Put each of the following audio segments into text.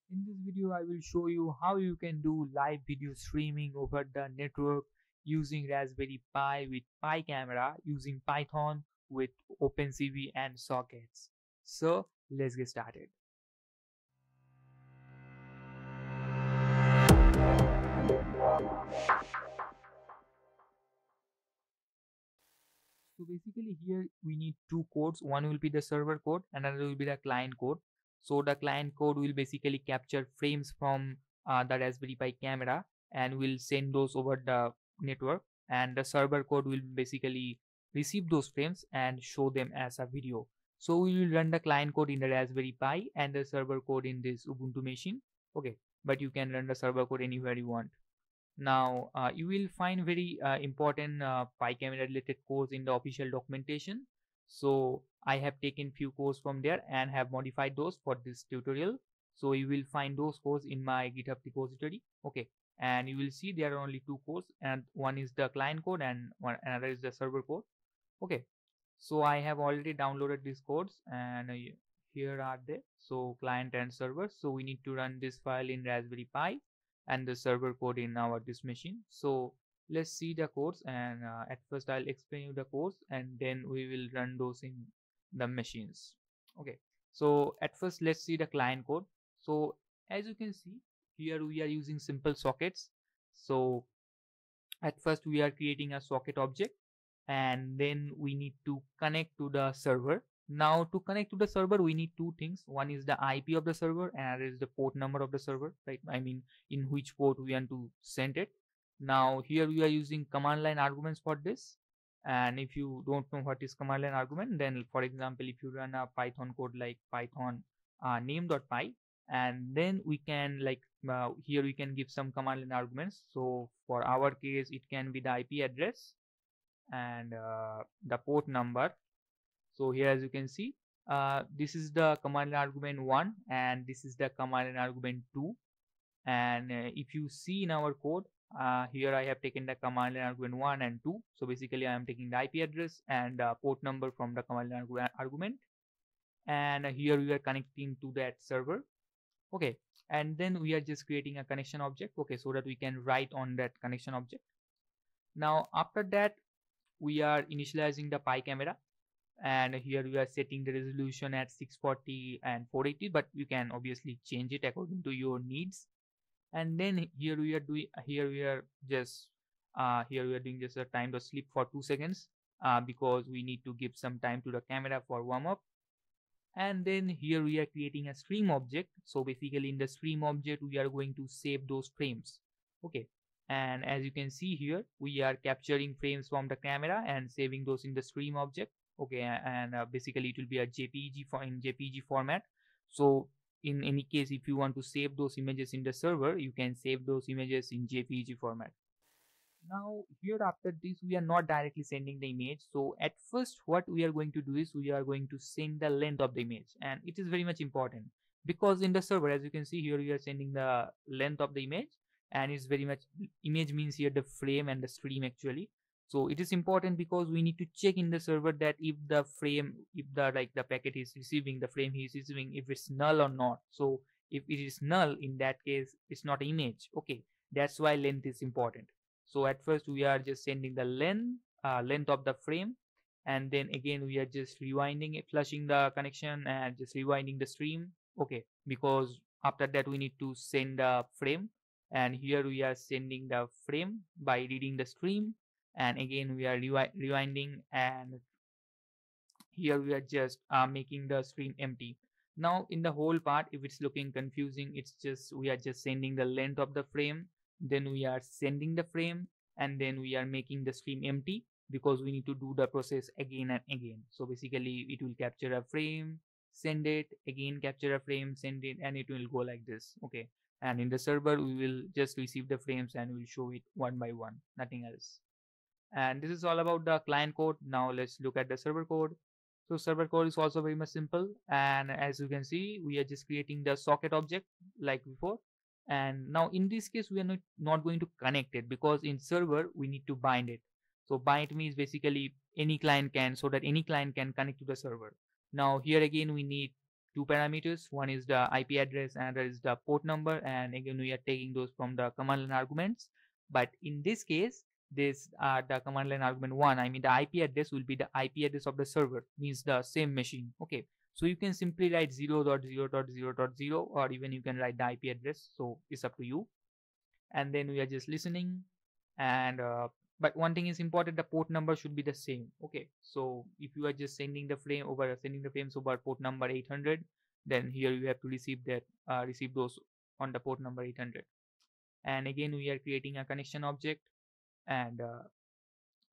In this video, I will show you how you can do live video streaming over the network using Raspberry Pi with Pi camera using Python with OpenCV and sockets. So let's get started. So basically here we need two codes. One will be the server code, another will be the client code. So the client code will basically capture frames from the Raspberry Pi camera and will send those over the network, and the server code will basically receive those frames and show them as a video. So we will run the client code in the Raspberry Pi and the server code in this Ubuntu machine. Okay, but you can run the server code anywhere you want. Now, you will find very important PyCamera related course in the official documentation. So I have taken few courses from there and have modified those for this tutorial. So you will find those courses in my GitHub repository. Okay, and you will see there are only two courses, and one is the client code and another is the server code. Okay, so I have already downloaded these codes, and here are they. So client and server. So we need to run this file in Raspberry Pi and the server code in our this machine. So let's see the codes, and at first I'll explain you the codes and then we will run those in the machines. Okay, so at first let's see the client code. So as you can see here, we are using simple sockets. So at first we are creating a socket object, and then we need to connect to the server. Now to connect to the server we need two things. One is the IP of the server and another is the port number of the server, right? I mean, in which port we want to send it. Now here we are using command line arguments for this, and if you don't know what is command line argument, then for example if you run a Python code like python name.py, and then we can here we can give some command line arguments. So for our case it can be the IP address and the port number. So here as you can see, this is the command line argument 1 and this is the command line argument 2. And if you see in our code, here I have taken the command line argument 1 and 2. So basically I am taking the IP address and port number from the command line argument, and here we are connecting to that server. Okay, and then we are just creating a connection object, okay, so that we can write on that connection object. Now after that we are initializing the Pi camera, and here we are setting the resolution at 640 and 480, but you can obviously change it according to your needs. And then here we are doing here we are doing just a time to sleep for 2 seconds because we need to give some time to the camera for warm up. And then here we are creating a stream object. So basically in the stream object we are going to save those frames. Okay, and as you can see here we are capturing frames from the camera and saving those in the stream object. Okay, and basically it will be a JPEG format. So in any case, if you want to save those images in the server, you can save those images in JPEG format. Now here after this we are not directly sending the image. So at first what we are going to do is we are going to send the length of the image, and it is very much important because in the server, as you can see here, we are sending the length of the image, and it's very much, image means here the frame and the stream actually. So it is important because we need to check in the server that if the frame, if the packet is receiving, the frame he is receiving, if it's null or not. So if it is null, in that case it's not an image. Okay, that's why length is important. So at first we are just sending the length of the frame, and then again we are just rewinding it, flushing the connection and just rewinding the stream. Okay, because after that we need to send the frame, and here we are sending the frame by reading the stream, and again we are rewinding, and here we are just making the stream empty. Now in the whole part, if it's looking confusing, it's just we are just sending the length of the frame, then we are sending the frame, and then we are making the stream empty because we need to do the process again and again. So basically it will capture a frame, send it, again capture a frame, send it, and it will go like this. Okay, and in the server we will just receive the frames and we'll show it one by one, nothing else. And this is all about the client code. Now let's look at the server code. So server code is also very much simple, and as you can see we are just creating the socket object like before. And now in this case we are not going to connect it because in server we need to bind it. So bind means basically any client can, so that any client can connect to the server. Now here again we need two parameters. One is the IP address and another is the port number, and again we are taking those from the command line arguments. But in this case, this the command line argument 1, I mean the IP address will be the IP address of the server, means the same machine. Okay, so you can simply write 0.0.0.0, or even you can write the IP address, so it's up to you. And then we are just listening, and but one thing is important, the port number should be the same. Okay, so if you are just sending the frames over port number 800, then here you have to receive those on the port number 800. And again we are creating a connection object. And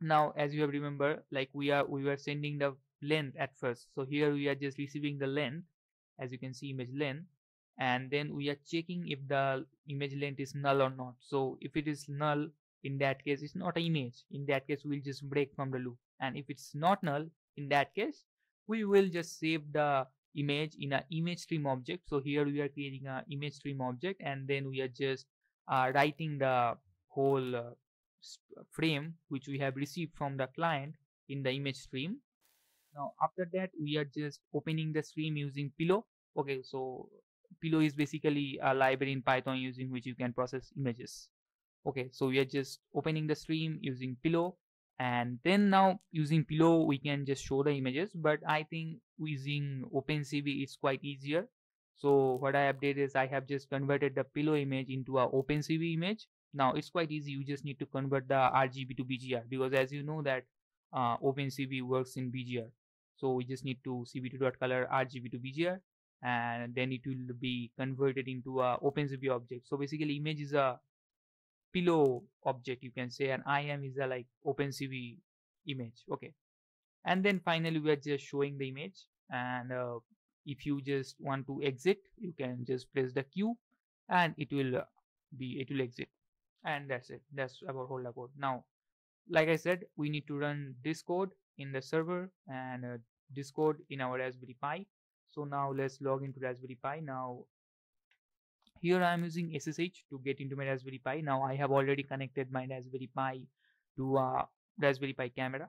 now as you have remember, like we were sending the length at first, so here we are just receiving the length, as you can see, image length. And then we are checking if the image length is null or not. So if it is null, in that case it's not an image, in that case we'll just break from the loop. And if it's not null, in that case we will just save the image in an image stream object. So here we are creating an image stream object, and then we are just writing the whole frame which we have received from the client in the image stream. Now after that we are just opening the stream using Pillow. Okay, so Pillow is basically a library in Python using which you can process images. Okay, so we are just opening the stream using Pillow, and then now using Pillow we can just show the images. But I think using OpenCV is quite easier. So what I have did is I have just converted the Pillow image into a OpenCV image. Now it's quite easy, you just need to convert the RGB to BGR, because as you know that OpenCV works in BGR. So we just need to cv2.color RGB to BGR, and then it will be converted into a OpenCV object. So basically image is a Pillow object, you can say, and IM is a like OpenCV image. Okay, and then finally we are just showing the image. And if you just want to exit, you can just press the Q and it will exit. And that's it, that's about whole code. Now like I said, we need to run this code in the server and this code in our Raspberry Pi. So now let's log into Raspberry Pi. Now here I am using SSH to get into my Raspberry Pi. Now I have already connected my Raspberry Pi to a Raspberry Pi camera.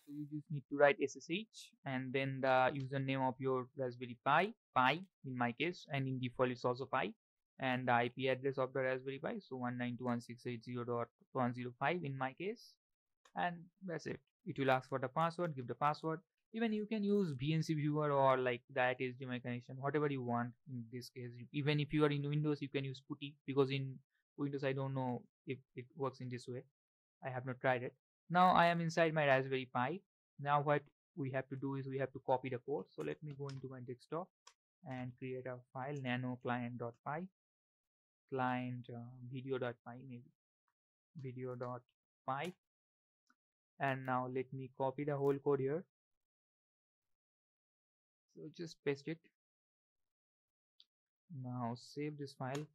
So you just need to write SSH and then the username of your Raspberry Pi in my case, and in default it's also Pi, and the IP address of the Raspberry Pi, so 192.168.0.105 in my case. And that's it. It will ask for the password, give the password. Even you can use VNC viewer or like that HDMI connection, whatever you want. In this case, even if you are in Windows, you can use PuTTY, because in Windows I don't know if it works in this way, I have not tried it. Now I am inside my Raspberry Pi. Now what we have to do is we have to copy the code. So let me go into my desktop and create a file, nano client.py, client video.py, maybe video.py. And now let me copy the whole code here. So just paste it. Now save this file.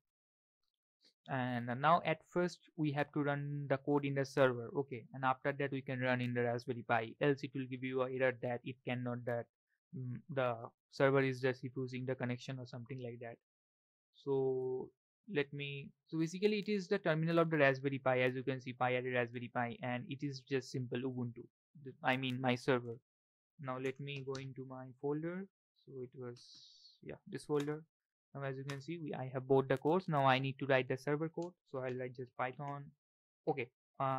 And now at first we have to run the code in the server. Okay, and after that we can run in the Raspberry Pi, else it will give you an error that it cannot, that the server is just refusing the connection or something like that. So so basically it is the terminal of the Raspberry Pi. As you can see, Pi added Raspberry Pi, and it is just simple Ubuntu, I mean my server. Now let me go into my folder. So it was, yeah, this folder. Now as you can see, I have both the codes. Now I need to write the server code, so I'll write just Python. Okay,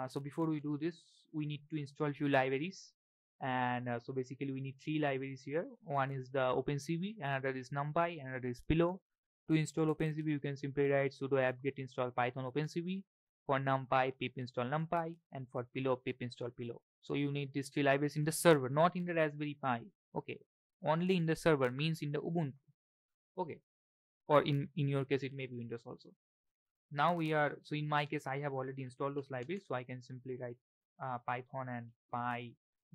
so before we do this, we need to install few libraries. And so basically we need three libraries here. One is the OpenCV, another is NumPy, another is Pillow. To install OpenCV, you can simply write sudo apt-get install python OpenCV. For NumPy, pip install NumPy, and for Pillow, pip install Pillow. So you need these three libraries in the server, not in the Raspberry Pi. Okay, only in the server, means in the Ubuntu. Okay, or in your case it may be Windows also. Now so in my case I have already installed those libraries, so I can simply write Python and py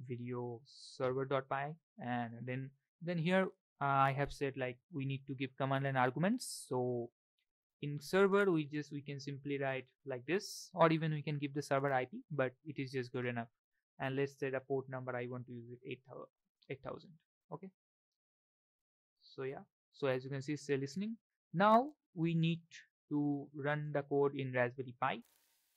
video server.py, and then here I have said like we need to give command line arguments. So in server we can simply write like this, or even we can give the server IP, but it is just good enough. And let's say the port number I want to use it 8000. Okay, so yeah, so as you can see, still listening. Now we need to run the code in Raspberry Pi.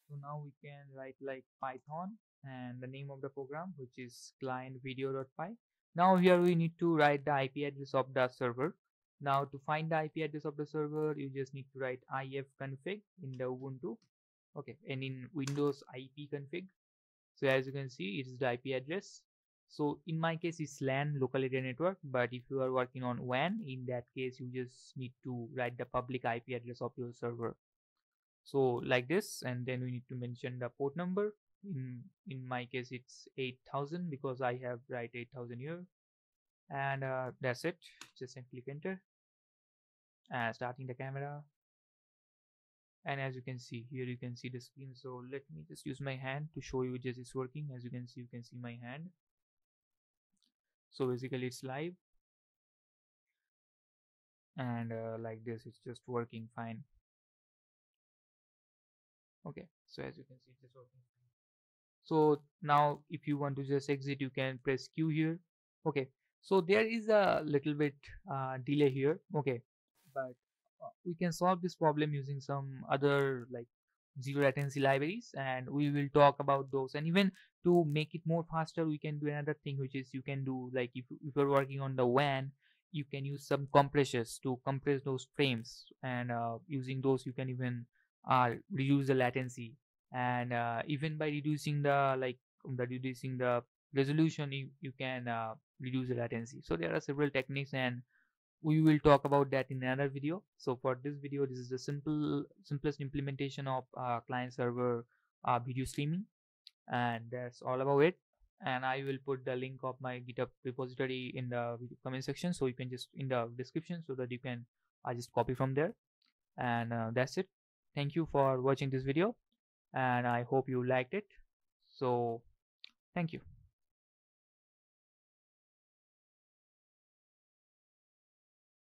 So now we can write like Python and the name of the program, which is client video.py. Now here we need to write the IP address of the server. Now to find the IP address of the server, you just need to write ifconfig in the Ubuntu. Okay, and in Windows ipconfig. So as you can see, it is the IP address. So in my case, it's LAN, local area network. But if you are working on WAN, in that case, you just need to write the public IP address of your server. So like this, and then we need to mention the port number. In my case, it's 8000 because I have write 8000 here, and that's it. Just click enter and starting the camera. And as you can see here, you can see the screen. So let me just use my hand to show you just it's working. As you can see my hand. So basically it's live, and like this it's just working fine. Okay, so as you can see it's just working fine. So now if you want to just exit, you can press Q here. Okay, so there is a little bit delay here. Okay, but we can solve this problem using some other like zero latency libraries, and we will talk about those. And even to make it more faster, we can do another thing, which is you can do like if you're working on the WAN, you can use some compressors to compress those frames, and using those you can even reduce the latency, and even by reducing the resolution, you can reduce the latency. So there are several techniques, and we will talk about that in another video. So for this video, this is the simplest implementation of client server video streaming, and that's all about it. And I will put the link of my GitHub repository in the comment section, so you can just in the description, so that you can just copy from there. And that's it. Thank you for watching this video, and I hope you liked it. So thank you.